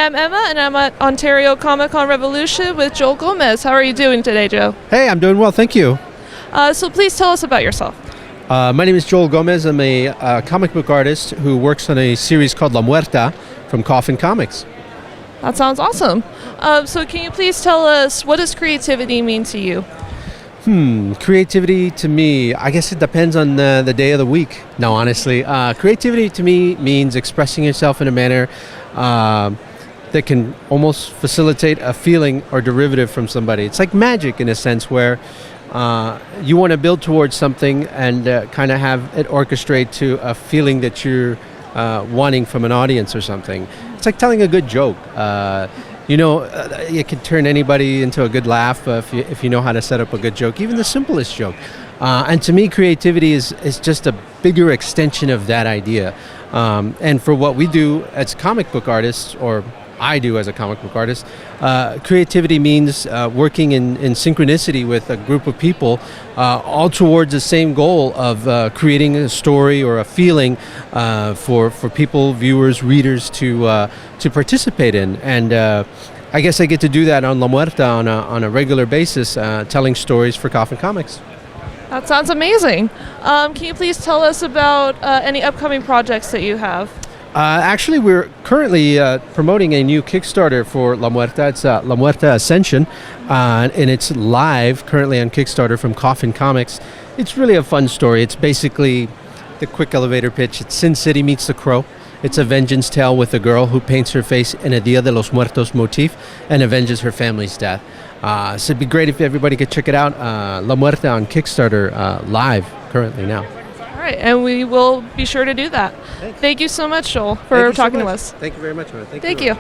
am Emma, and I'm at Ontario Comic Con Revolution with Joel Gomez. How are you doing today, Joe? Hey, I'm doing well, thank you. So please tell us about yourself. My name is Joel Gomez. I'm a comic book artist who works on a series called La Muerta from Aspen Comics. That sounds awesome. So can you please tell us, what does creativity mean to you? Creativity to me, I guess it depends on the day of the week. No, honestly. Creativity to me means expressing yourself in a manner that can almost facilitate a feeling or derivative from somebody. It's like magic in a sense where you want to build towards something and kind of have it orchestrate to a feeling that you're wanting from an audience or something. It's like telling a good joke. You can turn anybody into a good laugh if you know how to set up a good joke, even the simplest joke. And to me, creativity is just a bigger extension of that idea. And for what we do as comic book artists, or I do as a comic book artist, creativity means working in synchronicity with a group of people, all towards the same goal of creating a story or a feeling for people, viewers, readers to participate in. And I guess I get to do that on La Muerta on a regular basis, telling stories for Coffin Comics. That sounds amazing. Can you please tell us about any upcoming projects that you have? Actually, we're currently promoting a new Kickstarter for La Muerta. It's La Muerta Ascension, and it's live currently on Kickstarter from Coffin Comics. It's really a fun story. It's basically the quick elevator pitch. It's Sin City meets The Crow. It's a vengeance tale with a girl who paints her face in a Dia de los Muertos motif and avenges her family's death. So it'd be great if everybody could check it out. La Muerta on Kickstarter, live currently now. All right, and we will be sure to do that. Thank you so much, Joel, for talking to us. Thank you very much, man. Thank you.